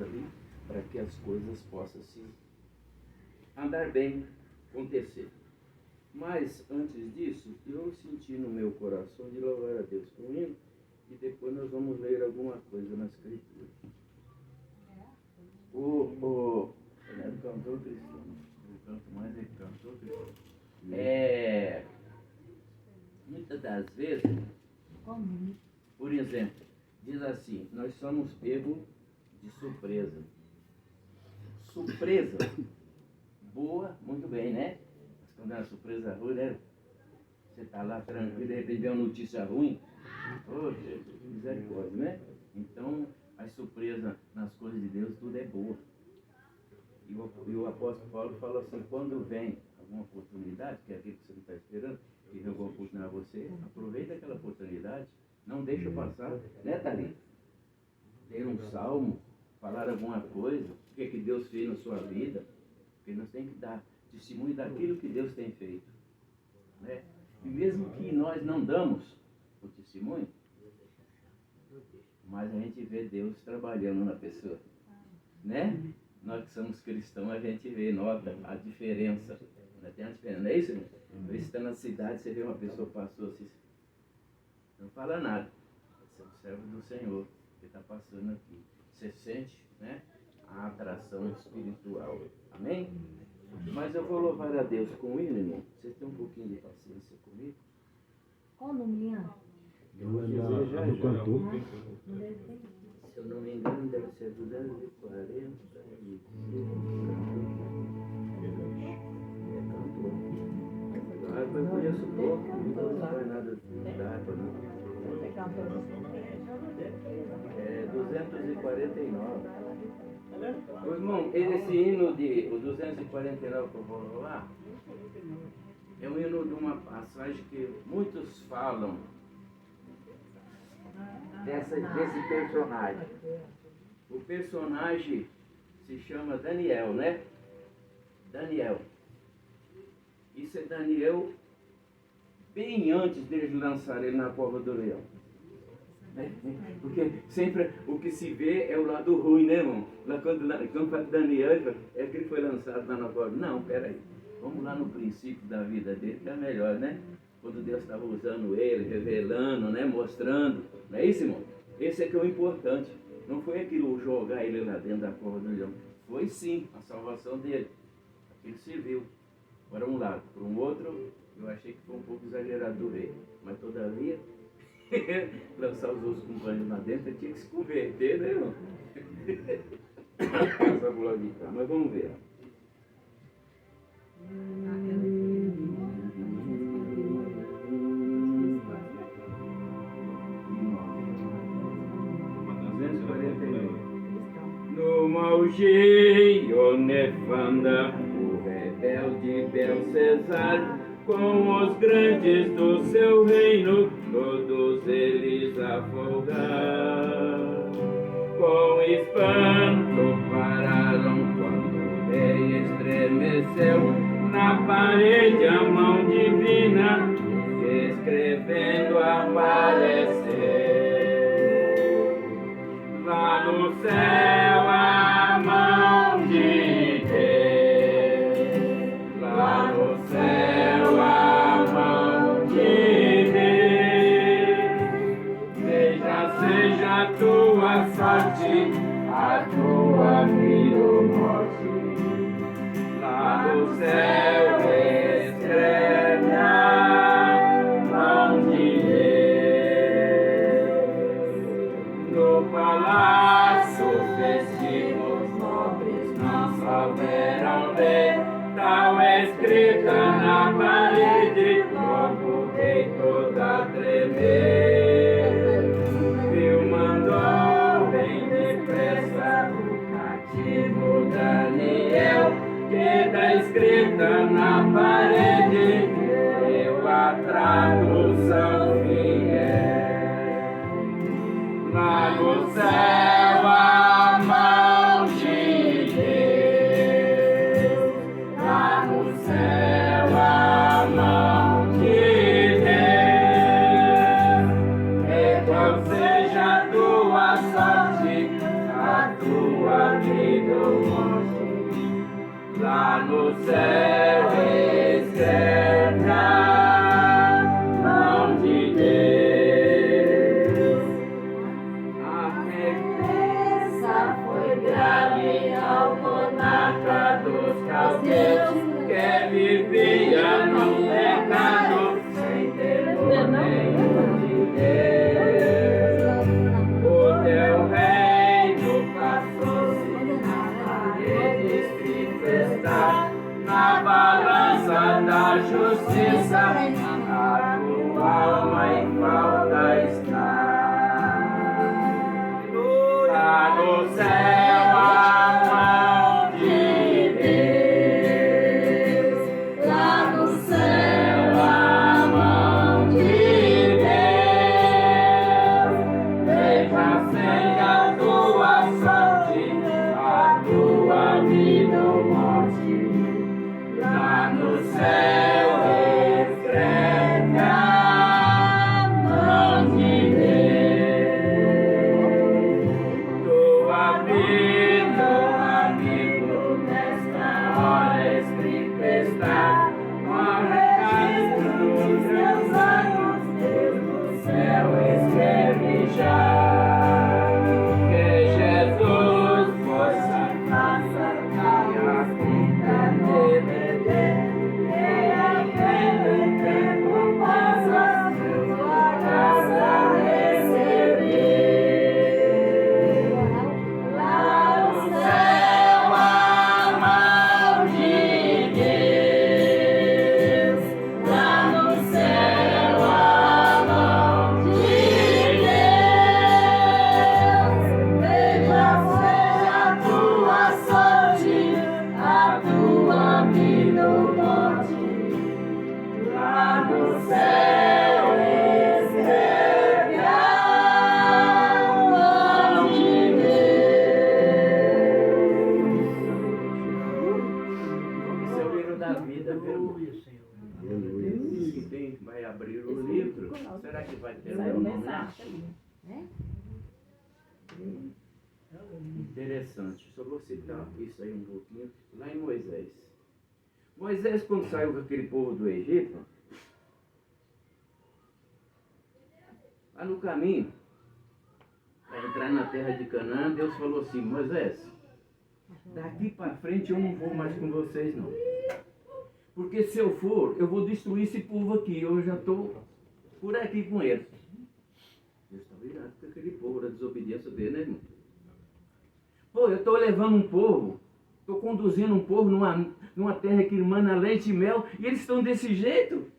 ali para que as coisas possam se andar bem, acontecer. Mas antes disso, eu senti no meu coração de louvar a Deus com hino, e depois nós vamos ler alguma coisa na Escritura. Ele é um cantor cristão, eu canto mais, ele cantor cristão. Muitas das vezes, por exemplo, diz assim, nós somos pegos de surpresa. Surpresa boa, muito bem, né? Mas quando é uma surpresa ruim, né? Você está lá tranquilo, de repente vem uma notícia ruim. Oh, Jesus, misericórdia, né? Então, a surpresa nas coisas de Deus, tudo é boa. E o apóstolo Paulo fala assim, quando vem alguma oportunidade, que é aquilo que você não está esperando, que vem alguma oportunidade a você, aproveita aquela oportunidade, não deixa passar, né, Thalita? Ler um salmo, falar alguma coisa, o que Deus fez na sua vida, porque nós temos que dar testemunho daquilo que Deus tem feito, né? E mesmo que nós não damos o testemunho, mas a gente vê Deus trabalhando na pessoa, né? Nós que somos cristãos, a gente vê, nota a diferença, né? Tem a diferença, não é isso? Você está na cidade, você vê uma pessoa passou assim, não fala nada, você é um servo do Senhor que está passando aqui, você sente, né, a atração espiritual, amém? Mas eu vou louvar a Deus com o hino, irmão. Vocês têm um pouquinho de paciência comigo? Qual o nome? Eu vou dizer já. Se eu não me engano, deve ser 240. Eu conheço pouco, não faz nada de harpa, não. É 249. Ô, irmão, esse hino de o 249 que eu vou louvar é um hino de uma passagem que muitos falam desse personagem. O personagem se chama Daniel, né? Daniel. Isso é Daniel bem antes deles lançarem ele na cova do leão. Porque sempre o que se vê é o lado ruim, né, irmão? Lá quando fala de Daniel, é que ele foi lançado lá na cova. Não, peraí. Vamos lá no princípio da vida dele, que é melhor, né? Quando Deus estava usando ele, revelando, né? Mostrando. Não é isso, irmão? Esse é que é o importante. Não foi aquilo jogar ele lá dentro da cova do leão. Foi sim a salvação dele. Aquilo serviu. Para um lado. Para um outro, eu achei que foi um pouco exagerado do rei. Mas todavia, lançar os outros companheiros lá dentro, ele tinha que se converter, né, irmão? Essa glória de cá. Mas vamos ver. 249. No Malgeio Nefanda, o rebelde Belsezar, com os grandes do seu reino, todos eles afogar. Com espanto pararam quando o rei estremeceu, na parede a mão divina, escrevendo apareceu. Lá no céu a mão de Deus, lá no céu a mão de Deus, seja a tua sorte, a tua vida ou morte, lá no céu escreve a mão de Deus. No palácio festivo os nobres não souberam ler, tal escrita na parede, logo o rei todo a tremer. Viu, mandou bem depressa o cativo Daniel, que da escrita na parede deu a tradução fiel. Lá no céu a mão de Deus, lá no céu a mão de Deus, e qual seja a tua sorte, a tua tua vida ou morte. Lá no céu escreve a mão de Deus. A recompensa foi grave ao monarca dos caldeus, que vivia no pecado sem temor nenhum de Deus. O teu reino passou-se na parede escrito está, na balança da justiça, a tua alma em falta está. Lá no céu a mão de Deus, lá no céu a mão de Deus, veja seja a tua sorte, a tua vida ou morte. Lá no céu escreve a mão de Deus. Tua vida, amigo, nesta hora escrito está, morre dos teus anos, Deus do céu escreve já. Que Jesus possa passar e a vida dele, e a vida em tempo possa tua graça receber. Lá no céu a mão de Deus, lá no céu a mão de Deus, veja seja a tua sorte, a tua vida ou morte. Lá no céu escreve a mão de Deus. Esse é o livro da vida, viu? Diz que vai abrir o livro. Será que vai ter meu nome lá? Interessante. Só vou citar isso aí um pouquinho. Lá em Moisés. Moisés, quando saiu com aquele povo do Egito, lá no caminho, para entrar na terra de Canaã, Deus falou assim: Moisés, daqui para frente eu não vou mais com vocês não. Porque se eu for, eu vou destruir esse povo aqui. Eu já estou por aqui com eles. Deus está virado com aquele povo, da desobediência dele, né, irmão? Pô, eu estou levando um povo, estou conduzindo um povo numa terra que emana leite e mel, e eles estão desse jeito.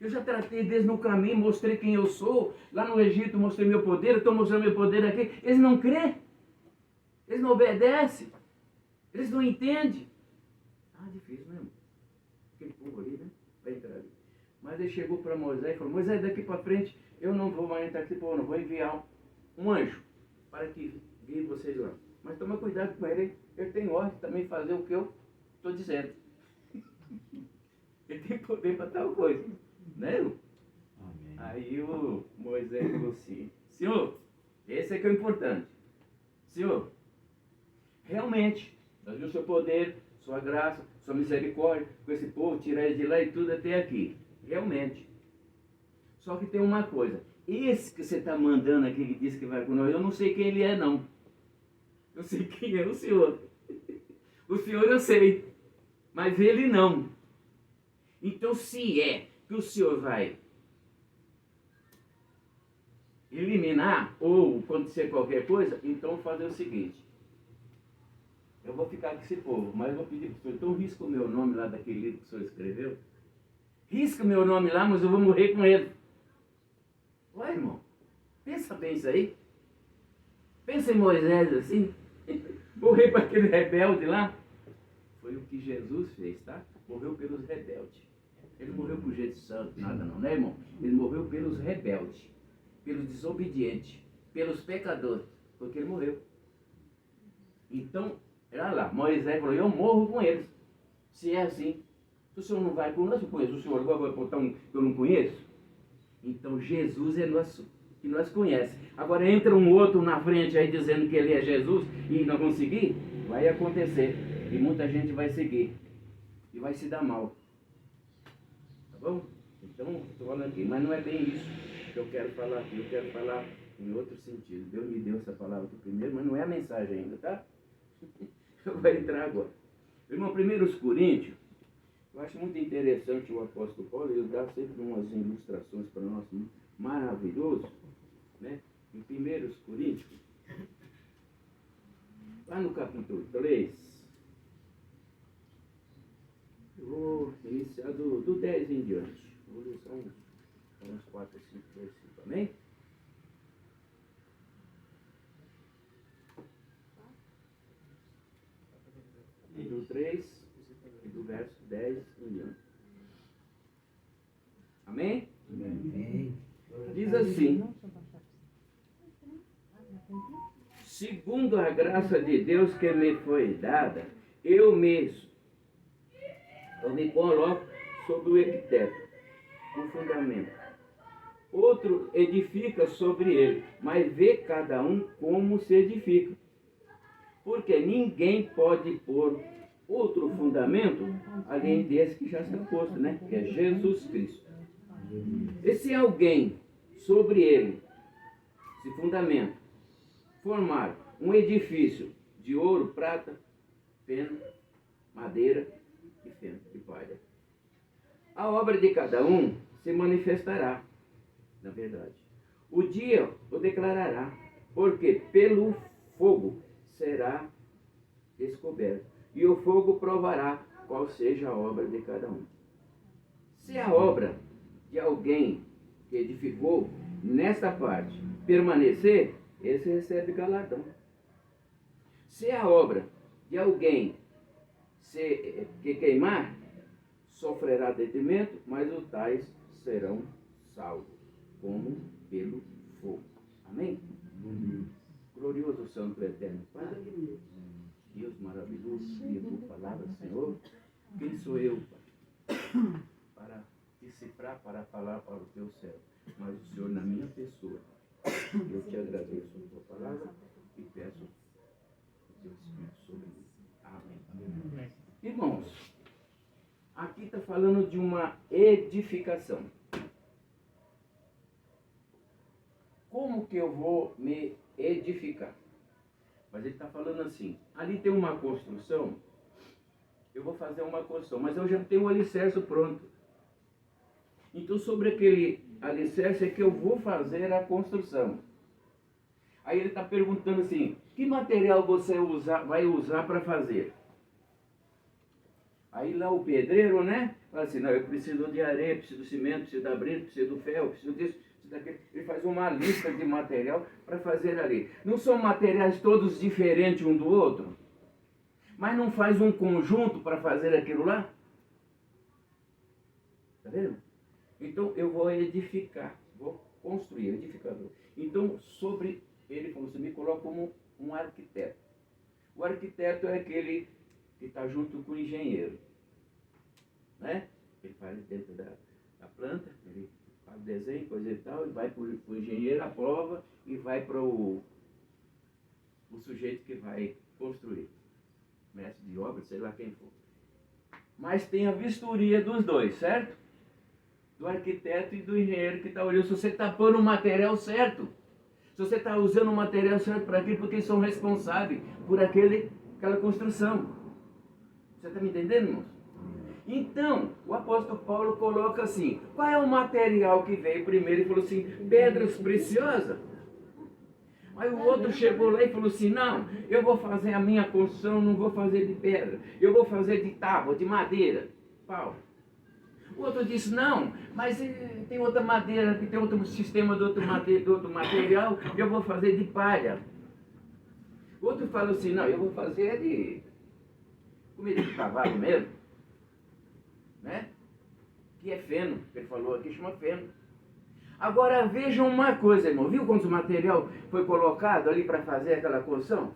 Eu já tratei deles no caminho, mostrei quem eu sou. Lá no Egito mostrei meu poder, estou mostrando meu poder aqui. Eles não creem. Eles não obedecem. Eles não entendem. Ah, difícil mesmo. Aquele povo ali, né? Vai entrar ali. Mas ele chegou para Moisés e falou: Moisés, daqui para frente eu não vou mais entrar aqui, povo, não vou enviar um anjo para que guie vocês lá. Mas toma cuidado com ele. Ele tem ordem também de fazer o que eu estou dizendo. Ele tem poder para tal coisa. Né? Amém. Aí o Moisés falou assim: Senhor, esse é que é o importante. Senhor, realmente, nós vimos o seu poder, sua graça, sua misericórdia com esse povo, tirar eles de lá e tudo até aqui. Realmente. Só que tem uma coisa: esse que você está mandando aqui, que disse que vai com nós, eu não sei quem ele é, não. Eu sei quem é o Senhor. O Senhor eu sei, mas ele não. Então, se é que o Senhor vai eliminar ou acontecer qualquer coisa, então fazer o seguinte: eu vou ficar com esse povo, mas eu vou pedir para o senhor, então risca o meu nome lá daquele livro que o senhor escreveu. Risca o meu nome lá, mas eu vou morrer com ele. Ué, irmão, pensa bem isso aí. Pensa em Moisés assim, morrer para aquele rebelde lá. Foi o que Jesus fez, tá? Morreu pelos rebeldes. Ele não morreu por jeito santo, nada não, né, irmão? Ele morreu pelos rebeldes, pelos desobedientes, pelos pecadores, porque ele morreu. Então, olha lá, Moisés falou: eu morro com eles. Se é assim, se o senhor não vai conosco, eu conheço o senhor, agora vai botar um que eu não conheço. Então, Jesus é nosso que nós conhecemos. Agora entra um outro na frente aí dizendo que ele é Jesus e não conseguir, vai acontecer. E muita gente vai seguir. E vai se dar mal. Tá bom? Então, estou falando aqui. Mas não é bem isso que eu quero falar aqui. Eu quero falar em outro sentido. Deus me deu essa palavra aqui primeiro, mas não é a mensagem ainda, tá? Eu vou entrar agora. Irmão, 1 Coríntios, eu acho muito interessante o apóstolo Paulo, ele dá sempre umas ilustrações para nós maravilhoso, né? Em 1 Coríntios, lá no capítulo 3, eu vou iniciar do 10 em diante. Vou ler só uns 4 ou 5 versículos, amém? E do 3 e do verso 10 em diante. Amém? Amém. Diz assim: segundo a graça de Deus que me foi dada, eu me coloco sobre o epiteto, o fundamento. Outro edifica sobre ele, mas vê cada um como se edifica. Porque ninguém pode pôr outro fundamento além desse que já está posto, né? Que é Jesus Cristo. E se alguém sobre ele, esse fundamento, formar um edifício de ouro, prata, feno, madeira e feno e palha, a obra de cada um se manifestará, na verdade. O dia o declarará, porque pelo fogo será descoberto, e o fogo provará qual seja a obra de cada um. Se a obra de alguém que edificou nesta parte permanecer, esse recebe galardão. Se a obra de alguém que queimar, sofrerá detrimento, mas os tais serão salvos, como pelo fogo. Amém? Glorioso Santo Eterno Pai, Deus maravilhoso, e a tua palavra, Senhor. Quem sou eu, Pai, para decifrar, para falar para o teu céu? Mas o Senhor na minha pessoa. Eu te agradeço a tua palavra e peço o teu Espírito sobre mim. Amém. Irmãos, aqui está falando de uma edificação. Como que eu vou me edificar? Mas ele está falando assim, ali tem uma construção, eu vou fazer uma construção, mas eu já tenho o alicerce pronto. Então sobre aquele alicerce é que eu vou fazer a construção. Aí ele está perguntando assim, que material você vai usar para fazer? Aí lá o pedreiro, né? Fala assim, não, eu preciso de areia, preciso de cimento, preciso da brita, preciso do ferro, preciso disso, preciso daquilo. Ele faz uma lista de material para fazer ali. Não são materiais todos diferentes um do outro? Mas não faz um conjunto para fazer aquilo lá? Está vendo? Então eu vou edificar, vou construir, edificador. Então sobre ele falou assim, me coloca como um arquiteto. O arquiteto é aquele que está junto com o engenheiro, né? Ele faz dentro da planta, ele faz desenho, coisa e tal, ele vai para o engenheiro, aprova e vai para o sujeito que vai construir, mestre de obra, sei lá quem for. Mas tem a vistoria dos dois, certo? Do arquiteto e do engenheiro que está olhando se você está pondo o material certo, se você está usando o material certo para aquilo, porque eles são responsáveis por aquela construção. Você está me entendendo, irmãos? Então, o apóstolo Paulo coloca assim, qual é o material que veio primeiro? Ele falou assim, pedras preciosas. Aí o outro chegou lá e falou assim, não, eu vou fazer a minha construção, não vou fazer de pedra, eu vou fazer de tábua, de madeira, pau. O outro disse, não, mas tem outra madeira, que tem outro sistema de outro material, eu vou fazer de palha. O outro falou assim, não, eu vou fazer de comida de cavalo mesmo, né? Que é feno, que ele falou aqui, chama feno. Agora vejam uma coisa, irmão, viu quanto material foi colocado ali para fazer aquela construção?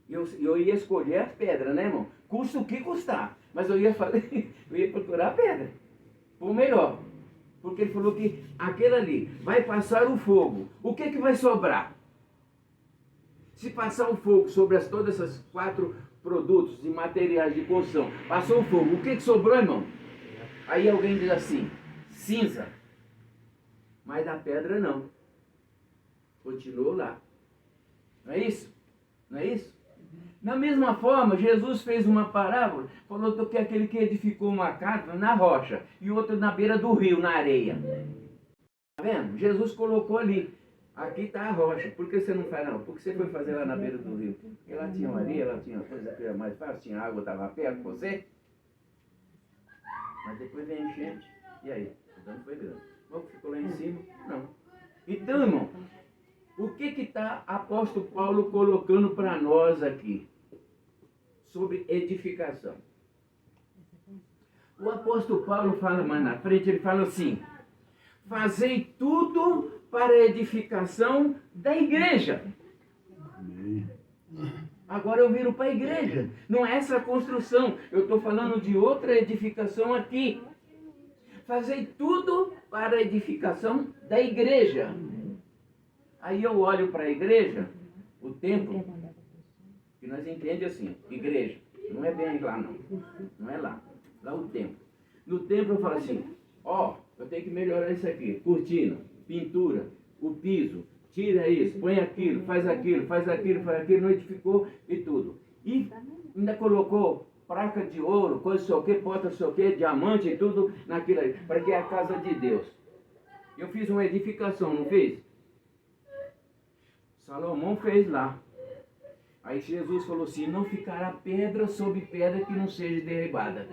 Eu ia escolher a pedra, né, irmão? Custa o que custar, mas eu ia procurar a pedra, o melhor. Porque ele falou que aquele ali vai passar o fogo. O que vai sobrar? Se passar o fogo sobre todas essas 4 produtos e materiais de construção, passou o fogo, o que sobrou, irmão? Aí alguém diz assim, cinza. Mas da pedra não. Continuou lá. Não é isso? Não é isso? Da mesma forma, Jesus fez uma parábola, falou que aquele que edificou uma casa na rocha e outro na beira do rio, na areia. Está vendo? Jesus colocou ali. Aqui está a rocha. Por que você não faz não? Porque você foi fazer lá na beira do rio. Porque lá tinha areia, lá tinha coisa que era mais fácil, tinha água, estava perto de você. Mas depois vem a enchente. E aí? O dano foi grande. O que ficou lá em cima? Não. Então, irmão, o que está apóstolo Paulo colocando para nós aqui? Sobre edificação. O apóstolo Paulo fala mais na frente, ele fala assim, fazei tudo para a edificação da igreja. Agora eu viro para a igreja. Não é essa construção. Eu estou falando de outra edificação aqui. Fazei tudo para a edificação da igreja. Aí eu olho para a igreja, o templo, que nós entendemos assim, igreja. Não é bem lá não. Não é lá. Lá o templo. No templo eu falo assim, eu tenho que melhorar isso aqui. Cortina, pintura, o piso, tira isso, põe aquilo, faz aquilo, não edificou e tudo. E ainda colocou placa de ouro, coisa sei o que, porta sei o que, diamante e tudo naquilo aí, para que é a casa de Deus. Eu fiz uma edificação, não fiz? Salomão fez lá. Aí Jesus falou assim, não ficará pedra sobre pedra que não seja derribada.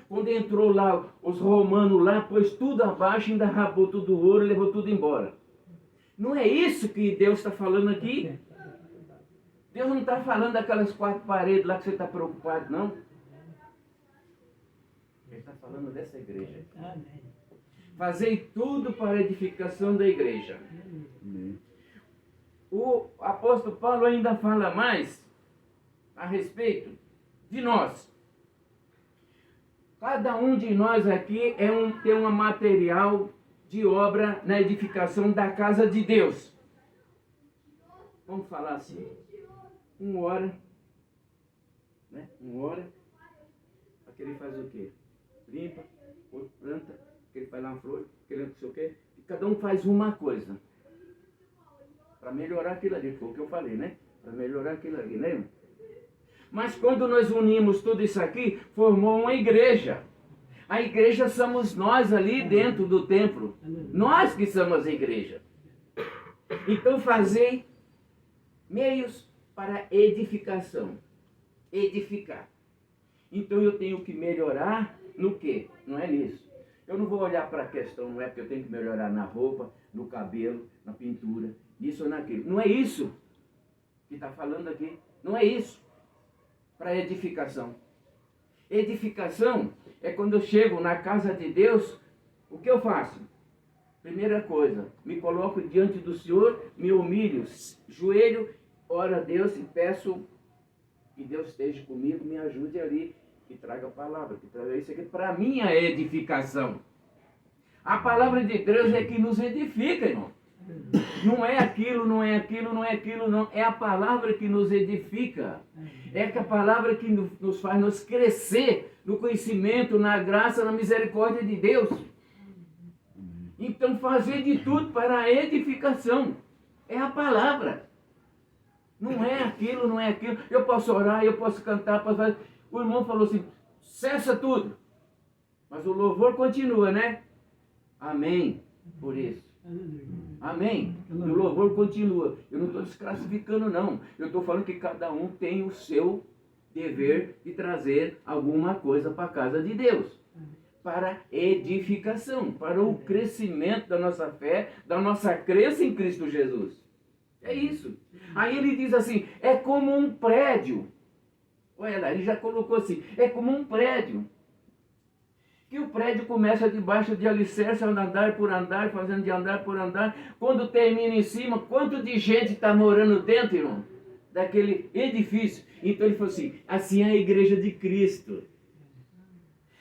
Quando entrou lá, os romanos lá, pôs tudo abaixo, ainda rabou tudo o ouro e levou tudo embora. Não é isso que Deus está falando aqui? Deus não está falando daquelas 4 paredes lá que você está preocupado, não. Ele está falando dessa igreja. Fazei tudo para a edificação da igreja. O apóstolo Paulo ainda fala mais a respeito de nós. Cada um de nós aqui tem um material de obra na edificação da casa de Deus. Vamos falar assim. Um ora, né? Aquele faz o quê? Limpa, outro planta, aquele faz lá uma flor, aquele não sei o quê. E cada um faz uma coisa. Para melhorar aquilo ali, foi o que eu falei, né? Para melhorar aquilo ali, né? Mas quando nós unimos tudo isso aqui, formou uma igreja. A igreja somos nós ali dentro do templo. Nós que somos a igreja. Então fazei meios para edificação. Edificar. Então eu tenho que melhorar no quê? Não é nisso. Eu não vou olhar para a questão, não é porque eu tenho que melhorar na roupa, no cabelo, na pintura, isso ou naquilo. Não é isso que está falando aqui. Não é isso. Para edificação. Edificação é quando eu chego na casa de Deus, o que eu faço? Primeira coisa, me coloco diante do Senhor, me humilho, joelho, oro a Deus e peço que Deus esteja comigo, me ajude ali, que traga a palavra, que traga isso aqui para a minha edificação. A palavra de Deus é que nos edifica, irmão. Não é aquilo, não é aquilo, não é aquilo, não. É a palavra que nos edifica. É a palavra que nos faz nos crescer no conhecimento, na graça, na misericórdia de Deus. Então fazer de tudo para a edificação. É a palavra. Não é aquilo, não é aquilo. Eu posso orar, eu posso cantar, posso fazer. O irmão falou assim, cessa tudo. Mas o louvor continua, né? Amém. Por isso. Amém. E o louvor continua. Eu não estou desclassificando, não. Eu estou falando que cada um tem o seu dever de trazer alguma coisa para a casa de Deus. Para edificação, para o crescimento da nossa fé, da nossa crença em Cristo Jesus. É isso. Aí ele diz assim, é como um prédio. Olha lá, ele já colocou assim, é como um prédio. Que o prédio começa debaixo de alicerce, andar por andar, fazendo de andar por andar. Quando termina em cima, quanto de gente está morando dentro, irmão? Daquele edifício. Então ele falou assim é a igreja de Cristo.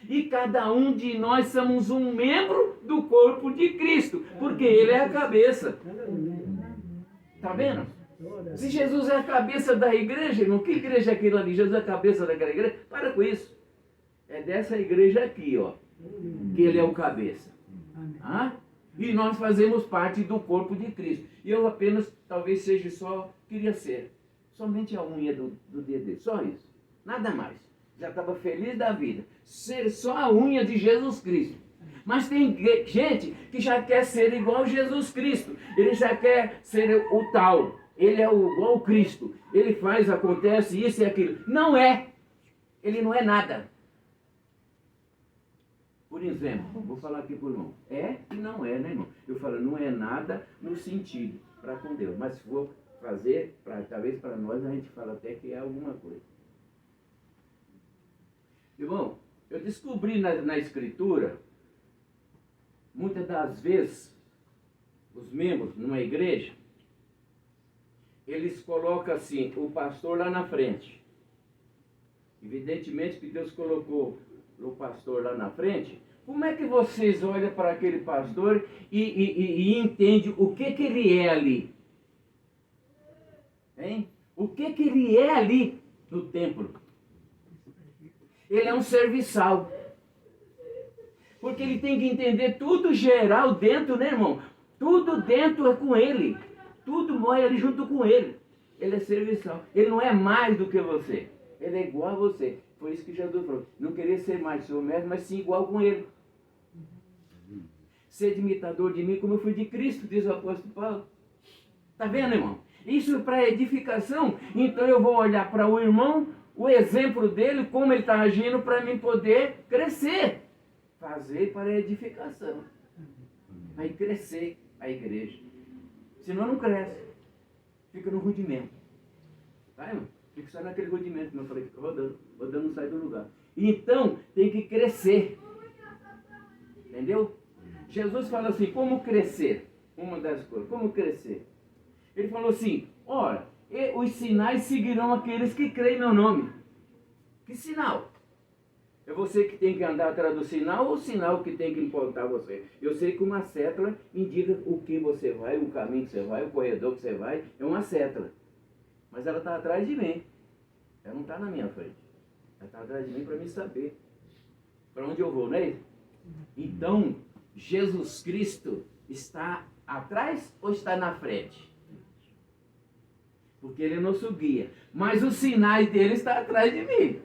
E cada um de nós somos um membro do corpo de Cristo, porque Ele é a cabeça. Está vendo? Se Jesus é a cabeça da igreja, irmão, que igreja é aquilo ali? Jesus é a cabeça daquela igreja? Para com isso. É dessa igreja aqui, ó, que Ele é o cabeça. Ah? E nós fazemos parte do corpo de Cristo. E eu apenas, talvez seja só, queria ser somente a unha do dedo dele, só isso. Nada mais. Já estava feliz da vida. Ser só a unha de Jesus Cristo. Mas tem gente que já quer ser igual a Jesus Cristo. Ele já quer ser o tal. Ele é igual ao Cristo. Ele faz, acontece isso e aquilo. Não é. Ele não é nada. Por exemplo, vou falar aqui por irmão. É e não é, né, irmão? Eu falo, não é nada no sentido para com Deus. Mas se for fazer, talvez para nós a gente fala até que é alguma coisa. Irmão, eu descobri na Escritura, muitas das vezes, os membros numa igreja, eles colocam assim, o pastor lá na frente. Evidentemente que Deus colocou o pastor lá na frente. Como é que vocês olham para aquele pastor e entendem o que ele é ali? Hein? O que ele é ali no templo? Ele é um serviçal. Porque ele tem que entender tudo geral dentro, né, irmão? Tudo dentro é com ele. Tudo morre ali junto com ele. Ele é serviçal. Ele não é mais do que você. Ele é igual a você. Foi isso que Jesus falou. Não queria ser mais seu mestre, mas sim igual com ele. Ser imitador de mim como eu fui de Cristo, diz o apóstolo Paulo. Está vendo, irmão? Isso é para edificação. Então eu vou olhar para o irmão, o exemplo dele, como ele está agindo, para mim poder crescer. Fazer para edificação. Vai crescer a igreja. Senão não cresce. Fica no rudimento. Tá, irmão? Fica só naquele rudimento, como eu falei, fica rodando. Rodando não sai do lugar. Então, tem que crescer. Entendeu? Jesus fala assim, como crescer? Uma das coisas, como crescer? Ele falou assim, ora, os sinais seguirão aqueles que creem em meu nome. Que sinal? É você que tem que andar atrás do sinal ou o sinal que tem que importar você? Eu sei que uma seta indica o que você vai, o caminho que você vai, o corredor que você vai, é uma seta. Mas ela está atrás de mim. Ela não está na minha frente. Ela está atrás de mim para me saber para onde eu vou, não é isso? Então, Jesus Cristo está atrás ou está na frente? Porque Ele é nosso guia. Mas os sinais dele estão atrás de mim.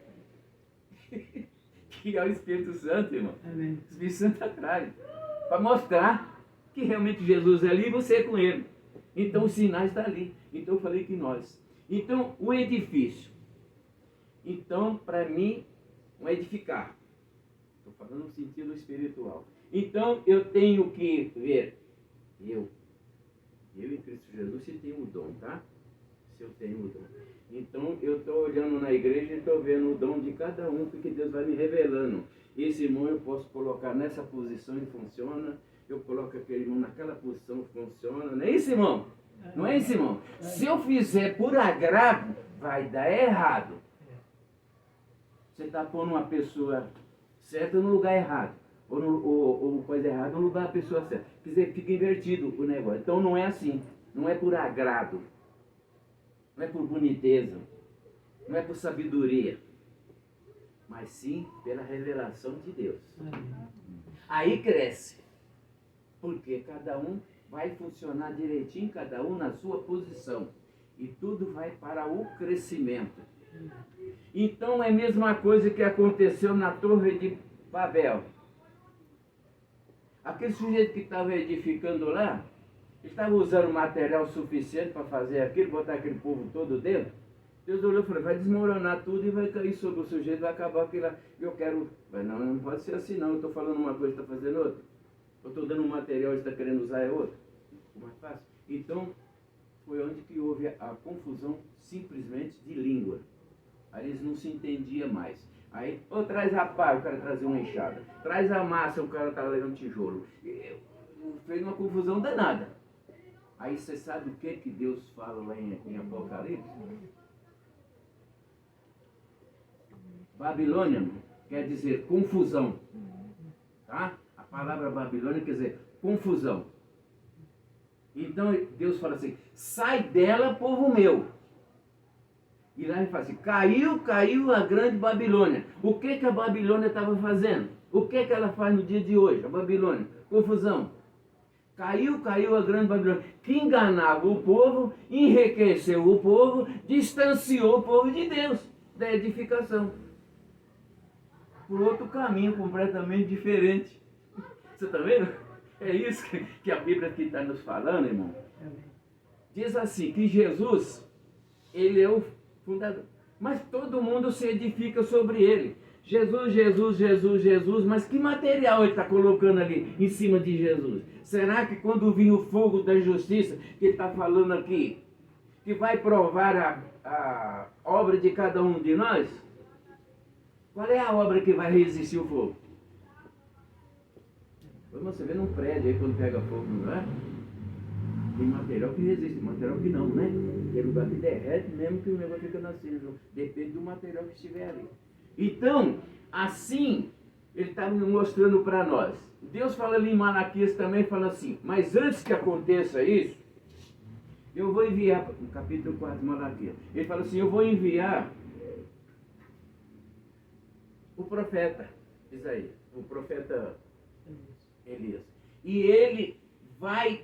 Que é o Espírito Santo, irmão. Amém. O Espírito Santo está atrás. Para mostrar que realmente Jesus é ali e você é com Ele. Então os sinais estão ali. Então eu falei que nós. Então o edifício. Então, para mim, um edificar. Estou falando no sentido espiritual. Então eu tenho que ver. Eu em Cristo Jesus, se tenho o dom, tá? Se eu tenho o dom. Então eu estou olhando na igreja e estou vendo o dom de cada um, porque Deus vai me revelando. Esse irmão eu posso colocar nessa posição e funciona. Eu coloco aquele irmão naquela posição e funciona. Não é isso, irmão? Não é isso, irmão? Se eu fizer por agrado, vai dar errado. Você está pondo uma pessoa certa no lugar errado. Ou coisa errada no lugar da pessoa certa. Quer dizer, fica invertido o negócio. Então não é assim. Não é por agrado. Não é por boniteza, não é por sabedoria, mas sim pela revelação de Deus. Aí cresce, porque cada um vai funcionar direitinho, cada um na sua posição, e tudo vai para o crescimento. Então é a mesma coisa que aconteceu na Torre de Babel. Aquele sujeito que estava edificando lá, ele estava usando material suficiente para fazer aquilo, botar aquele povo todo dentro. Deus olhou e falou, vai desmoronar tudo e vai cair sobre o sujeito, vai acabar aquilo lá. Eu quero... Mas não pode ser assim não, eu estou falando uma coisa e está fazendo outra. Eu estou dando um material e está querendo usar é outro. Mais fácil. Então, foi onde que houve a confusão simplesmente de língua. Aí eles não se entendiam mais. Aí, traz a pá, o cara trazia uma enxada. Traz a massa, o cara estava levando tijolo. Fez uma confusão danada. Aí você sabe o que Deus fala lá em Apocalipse? Babilônia quer dizer confusão. Tá? A palavra Babilônia quer dizer confusão. Então Deus fala assim, sai dela, povo meu. E lá ele fala assim, caiu a grande Babilônia. O que a Babilônia estava fazendo? O que ela faz no dia de hoje, a Babilônia? Confusão. Caiu a grande Babilônia, que enganava o povo, enriqueceu o povo, distanciou o povo de Deus, da edificação. Por outro caminho completamente diferente. Você está vendo? É isso que a Bíblia aqui está nos falando, irmão. Diz assim, que Jesus, ele é o fundador. Mas todo mundo se edifica sobre ele. Jesus, mas que material ele está colocando ali em cima de Jesus? Será que quando vir o fogo da justiça, que ele está falando aqui, que vai provar a obra de cada um de nós? Qual é a obra que vai resistir o fogo? Você vê num prédio aí quando pega fogo, não é? Tem material que resiste, material que não, né? Tem lugar que derrete mesmo que o negócio fica na cinza. Depende do material que estiver ali. Então, assim, ele está mostrando para nós. Deus fala ali em Malaquias também, fala assim, mas antes que aconteça isso, eu vou enviar, no capítulo 4 de Malaquias, ele fala assim, eu vou enviar o profeta Isaías, o profeta Elias. E ele vai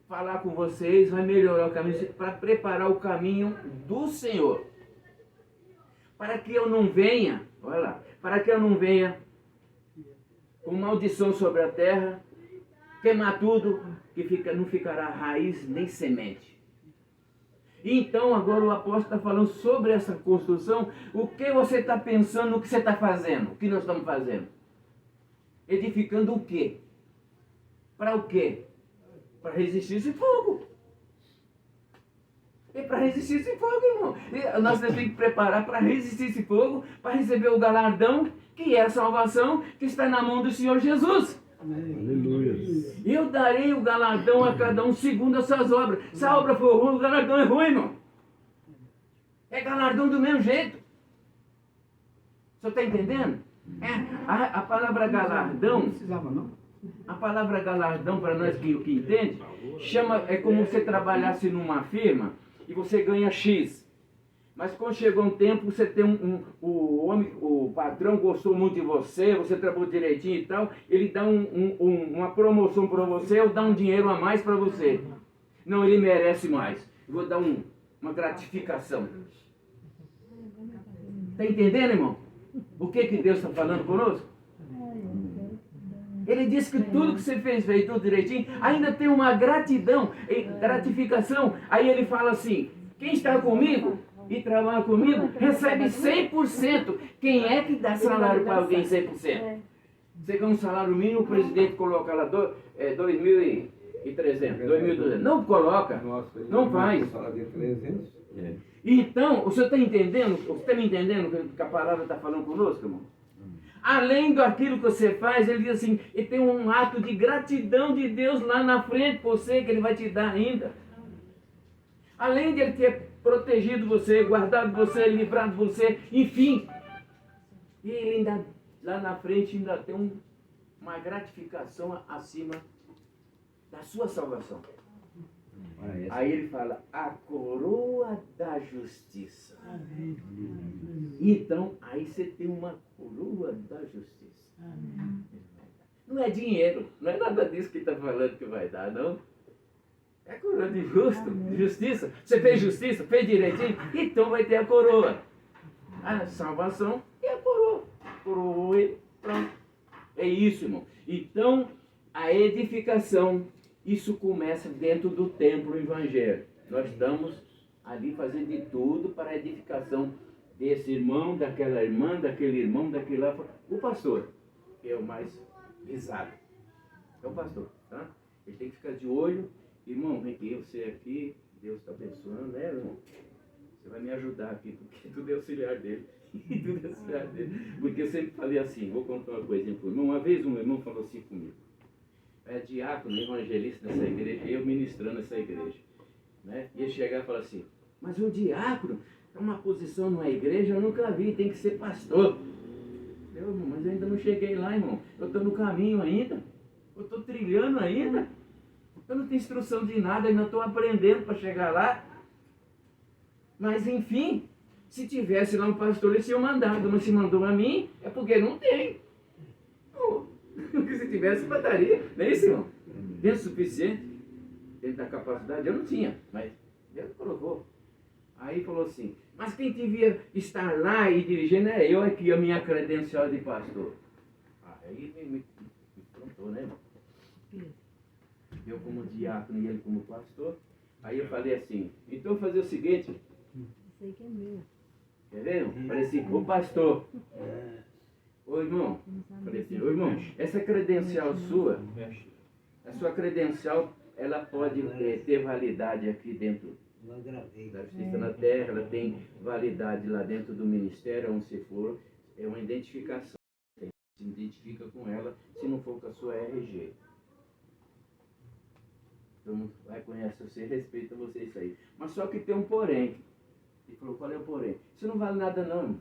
falar com vocês, vai melhorar o caminho, para preparar o caminho do Senhor. Para que eu não venha, olha lá, para que eu não venha com maldição sobre a terra, queimar tudo, que não ficará raiz nem semente. Então agora o apóstolo está falando sobre essa construção, o que você está pensando, o que você está fazendo, o que nós estamos fazendo? Edificando o quê? Para o quê? Para resistir esse fogo. E para resistir esse fogo, irmão. E nós temos que preparar para resistir esse fogo, para receber o galardão, que é a salvação, que está na mão do Senhor Jesus. Aleluia. Eu darei o galardão a cada um segundo as suas obras. Se a obra for ruim, o galardão é ruim, irmão. É galardão do mesmo jeito. Você está entendendo? A palavra galardão... Não precisava, não? A palavra galardão, para nós que entende, é como se você trabalhasse numa firma e você ganha X. Mas quando chegou um tempo, você tem o patrão gostou muito de você, você trabalhou direitinho e tal, ele dá uma promoção para você ou dá um dinheiro a mais para você. Não, ele merece mais. Eu vou dar uma gratificação. Está entendendo, irmão? O que Deus está falando conosco? Ele disse que tudo que você fez tudo direitinho, ainda tem uma gratificação. Aí ele fala assim, quem está comigo e trabalha comigo, recebe 100%. Quem é que dá salário para alguém 100%? Você ganha um salário mínimo, o presidente coloca lá 2.300, 2.200. Não coloca, não faz. Então, você está entendendo? Você está me entendendo o que a palavra está falando conosco, irmão? Além daquilo que você faz, ele diz assim, ele tem um ato de gratidão de Deus lá na frente por você, que ele vai te dar ainda. Além de ele ter protegido você, guardado você, livrado você, enfim. E ele ainda, lá na frente, ainda tem uma gratificação acima da sua salvação. Aí ele fala, a coroa da justiça. Então, aí você tem uma coroa da justiça. Não é dinheiro, não é nada disso que está falando que vai dar, não. É a coroa de justiça. Você fez justiça, fez direitinho, então vai ter a coroa. A salvação e a coroa. Coroa e pronto. É isso, irmão. Então, a edificação, isso começa dentro do templo evangélico. Nós estamos ali fazendo de tudo para a edificação desse irmão, daquela irmã, daquele irmão, daquele lá. O pastor, que é o mais visado. É o pastor, tá? Ele tem que ficar de olho. Irmão, vem aqui, você aqui, Deus está abençoando, né, irmão? Você vai me ajudar aqui, porque tudo é auxiliar dele. Tudo é auxiliar dele. Porque eu sempre falei assim, vou contar uma coisinha para o irmão. Uma vez um irmão falou assim comigo. É diácono, evangelista dessa igreja, eu ministrando essa igreja. Né? E ele chegar e falar assim, mas o diácono é uma posição numa igreja, eu nunca vi, tem que ser pastor. Mas eu ainda não cheguei lá, irmão. Eu estou no caminho ainda. Eu estou trilhando ainda. Eu não tenho instrução de nada, ainda estou aprendendo para chegar lá. Mas enfim, se tivesse lá um pastor, eles tinham mandado. Mas se mandou a mim, é porque não tem. Porque se tivesse, mandaria. Não é isso, irmão? Dentro do suficiente, dentro da capacidade, eu não tinha. Mas Deus colocou. Aí falou assim, mas quem devia estar lá e dirigindo é eu aqui, a minha credencial de pastor. Aí me prontou, né, irmão? Eu como diácono e ele como pastor. Aí eu falei assim, então eu vou fazer o seguinte. Isso aí que é meu. Quer ver, irmão? Falei assim, ô pastor. Ô irmão. Falei assim, ô irmão, essa credencial sua, a sua credencial, ela pode ter validade aqui dentro da Justiça na Terra, ela tem validade lá dentro do ministério, onde você for, é uma identificação. Você se identifica com ela, se não for com a sua RG. Então, vai conhecer você, respeita você isso aí. Mas só que tem um porém. Ele falou, qual é o porém? Isso não vale nada não, irmão.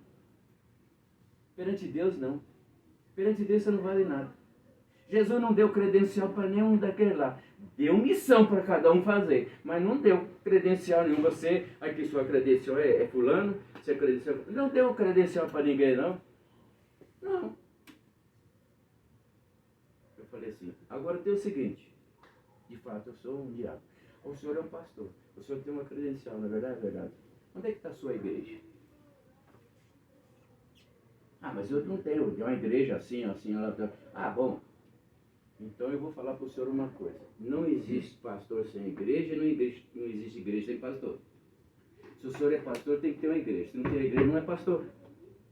Perante Deus, não. Perante Deus, você não vale nada. Jesus não deu credencial para nenhum daqueles lá. Deu missão para cada um fazer, mas não deu credencial nenhum. Você, aqui sua credencial é fulano, você credencial... Não deu credencial para ninguém, não. Não. Eu falei assim, agora tem o seguinte, de fato eu sou um diácono. O senhor é um pastor, o senhor tem uma credencial, na verdade é verdade. Onde é que está a sua igreja? Ah, mas eu não tenho, tem uma igreja assim, assim, ela... Ah, bom. Então eu vou falar para o senhor uma coisa. Não existe pastor sem igreja, não existe igreja sem pastor. Se o senhor é pastor, tem que ter uma igreja. Se não tem igreja, não é pastor.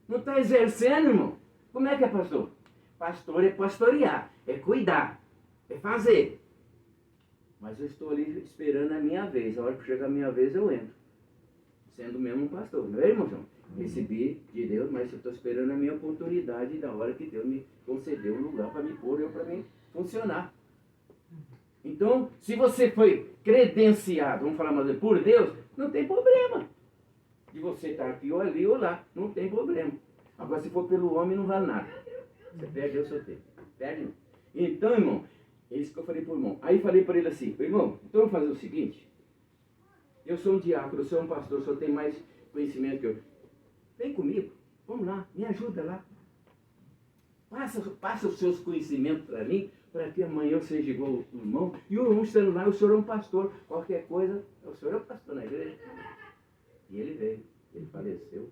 Não está exercendo, irmão. Como é que é pastor? Pastor é pastorear, é cuidar, é fazer. Mas eu estou ali esperando a minha vez. A hora que chegar a minha vez, eu entro. Sendo mesmo um pastor. Não é, irmão João? Recebi de Deus, mas eu estou esperando a minha oportunidade da hora que Deus me concedeu um lugar para me pôr, para mim funcionar. Então, se você foi credenciado, vamos falar mais por Deus, não tem problema. De você estar aqui ou ali ou lá, não tem problema. Agora, se for pelo homem, não vale nada. Você perde o seu tempo. Perde, não. Então, irmão, é isso que eu falei para o irmão. Aí falei para ele assim, irmão, então vamos fazer o seguinte. Eu sou um diácono, eu sou um pastor, eu só tenho mais conhecimento que eu. Vem comigo, vamos lá, me ajuda lá. Passa os seus conhecimentos para mim, para que amanhã eu seja igual o irmão. E o irmão estando lá, o senhor é um pastor. Qualquer coisa, o senhor é um pastor na igreja. E ele veio, ele faleceu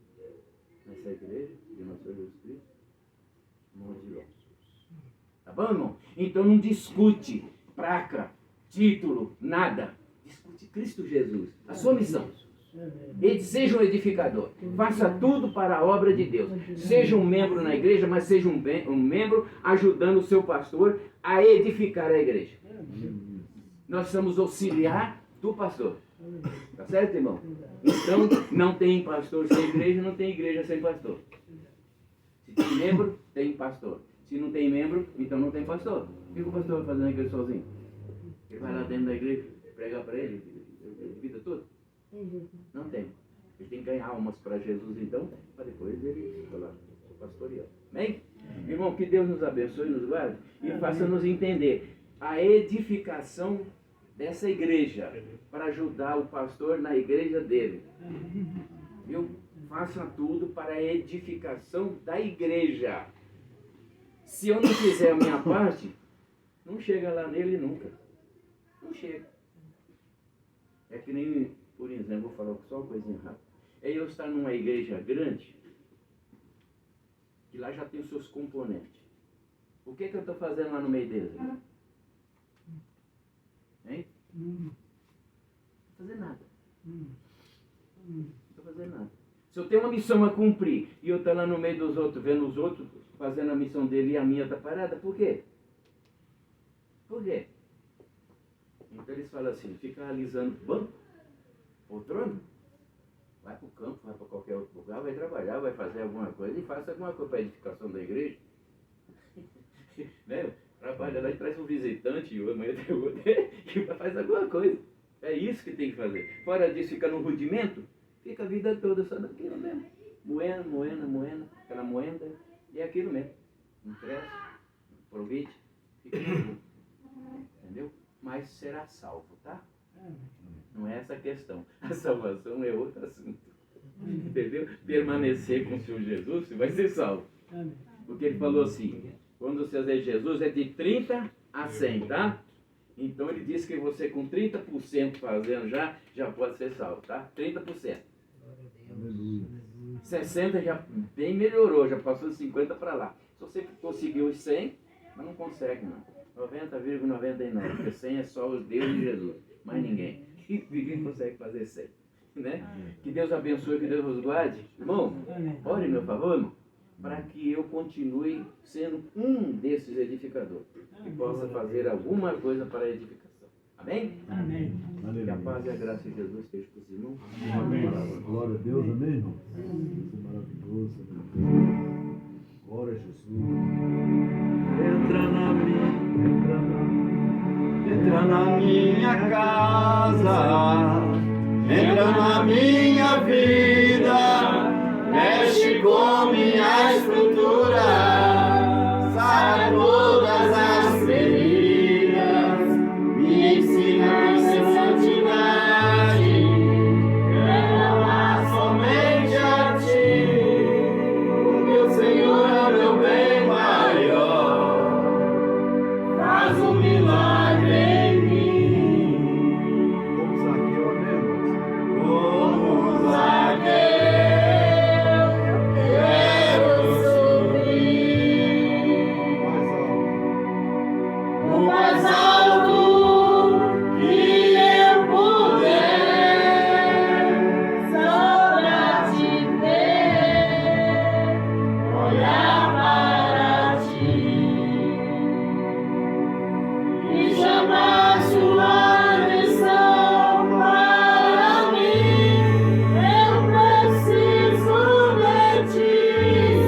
nessa igreja de nosso Senhor Jesus Cristo, irmão Odilon. Tá bom, irmão? Então não discute placa, título, nada. Discute Cristo Jesus, a sua missão. Ele seja um edificador, faça tudo para a obra de Deus. Seja um membro na igreja, mas seja um membro ajudando o seu pastor a edificar a igreja. Nós somos auxiliar do pastor. Tá certo, irmão? Então, não tem pastor sem igreja, não tem igreja sem pastor. Se tem membro, tem pastor. Se não tem membro, então não tem pastor. O que o pastor vai fazer na igreja sozinho? Ele vai lá dentro da igreja, pregar para ele, a vida toda? Não tem. Ele tem que ganhar almas para Jesus, então, para depois ele falar pastorear. Amém? Irmão, que Deus nos abençoe, nos guarde e faça-nos entender a edificação dessa igreja para ajudar o pastor na igreja dele. Viu? Faça tudo para a edificação da igreja. Se eu não fizer a minha parte, não chega lá nele nunca. Não chega. É que nem, por exemplo, vou falar só uma coisinha rápida. É eu estar numa igreja grande, que lá já tem os seus componentes. O que eu estou fazendo lá no meio deles? Hein? Não estou fazendo nada. Não estou fazendo nada. Se eu tenho uma missão a cumprir e eu estou lá no meio dos outros, vendo os outros fazendo a missão dele e a minha está parada, por quê? Por quê? Então eles falam assim, fica alisando banco, poltrona, vai para o campo, vai para qualquer outro lugar, vai trabalhar, vai fazer alguma coisa e faça alguma coisa para a edificação da igreja. Né? Trabalha lá e traz um visitante e amanhã tem outro e faz alguma coisa. É isso que tem que fazer. Fora disso, fica no rudimento, fica a vida toda só daquilo mesmo. Moendo, aquela moenda, e é aquilo mesmo. salvo, tá? Não é essa a questão. A salvação é outro assunto. Entendeu? Permanecer com o Senhor Jesus, você vai ser salvo. Porque ele falou assim, quando você aceitar Jesus é de 30 a 100, tá? Então ele disse que você com 30% fazendo já pode ser salvo, tá? 30%. 60 já bem melhorou, já passou de 50 para lá. Se você conseguiu os 100, mas não consegue não. 90,99, porque 100 é só os Deus e Jesus, mais ninguém. Ninguém consegue fazer 100, né? Que Deus abençoe, que Deus nos guarde. Irmão, ore meu favor, irmão, para que eu continue sendo um desses edificadores, que possa fazer alguma coisa para a edificação. Amém? Amém. Que a paz e a graça de Jesus esteja com os irmãos. Amém. Glória a Deus, amém, irmão? Isso é maravilhoso. Glória a Jesus. Entra na minha casa, entra na minha vida, mexe com minha estrutura, sara todas as feridas, me ensina a ser santidade, quero amar somente a ti, porque o Senhor é o meu bem maior, faz um milagre em mim. Como Zaqueu, amém, irmãos? Como Zaqueu, quero subir o mais alto que eu puder, só pra te ver, olhar para ti e chamar sua atenção para mim. Eu preciso de ti,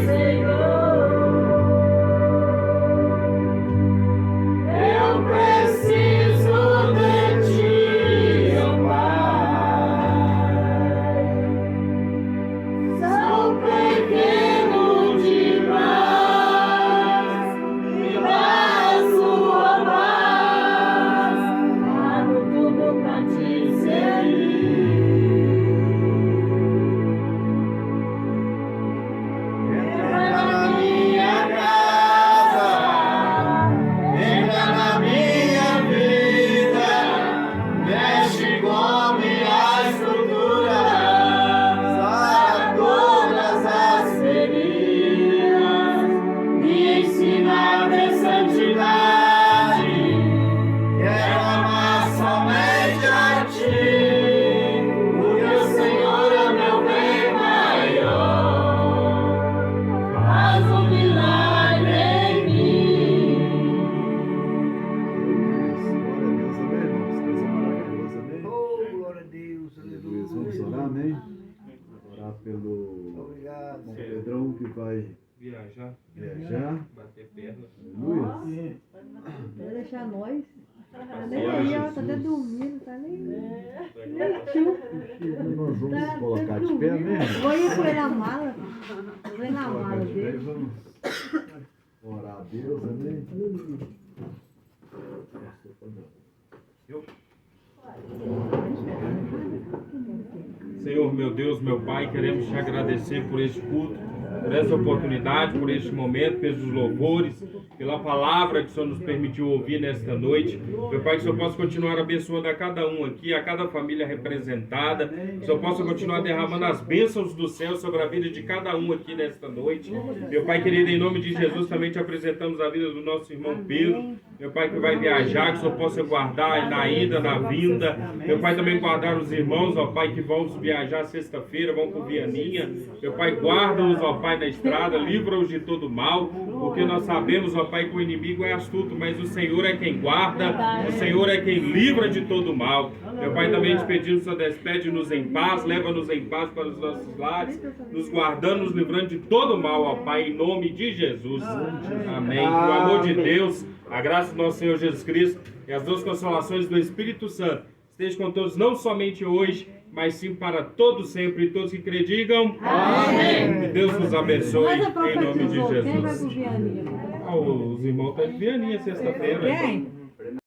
Senhor. Eu preciso de ti, ó Pai. Sou pequeno demais, me dá a sua paz, hago tudo pra te servir. Entra na minha casa, entra na minha vida, mexe com minha estrutura, sara todas as feridas, me ensina a ter santidade, quero amar somente a ti, porque o Senhor é meu bem maior, faz um milagre em mim. Glória a Deus, amém, irmãos? Coisa maravilhosa, amém? Oh, glória a Deus, Vamos orar, amém? Orar pelo Obrigado. irmão Pedrão que vai viajar. Bater perna. Aleluia. Vai deixar nós. Tá nem aí, ó. Tá até dormindo, tá nem. Tio. Nós vamos Tá colocar até de pé dormindo. mesmo. Vou ir com ele na mala. Vou ir na Colocar mala de pé e dele. vamos orar a Deus, amém? Senhor, meu Deus, meu Pai, queremos te agradecer por este culto, por essa oportunidade, por este momento, pelos louvores, pela palavra que o Senhor nos permitiu ouvir nesta noite. Meu Pai, que o Senhor possa continuar abençoando a cada um aqui, a cada família representada, que o Senhor possa continuar derramando as bênçãos do céu sobre a vida de cada um aqui nesta noite. Meu Pai querido, em nome de Jesus, também te apresentamos a vida do nosso irmão Pedro. Meu Pai, que vai viajar, que o Senhor possa guardar na ida, na vinda. Meu Pai, também guardar os irmãos, ó Pai, que vão viajar sexta-feira, vão por Vianinha. Meu Pai, guarda-os, ó Pai, na estrada, livra-os de todo mal, porque nós sabemos, ó Pai, que o inimigo é astuto, mas o Senhor é quem guarda, o Senhor é quem livra de todo mal. Meu Pai, também te pedimos, Senhor, despede-nos em paz, leva-nos em paz para os nossos lares, nos guardando, nos livrando de todo mal, ó Pai, em nome de Jesus. Amém. Que o amor de Deus, a graça do nosso Senhor Jesus Cristo e as duas consolações do Espírito Santo esteja com todos, não somente hoje, mas sim para todos sempre. E todos que crê, digam amém. Que Deus nos abençoe Mas a em nome de profetizou, quem vai Jesus. pro Vianinha? Os irmãos estão de Vianinha sexta-feira. Quem?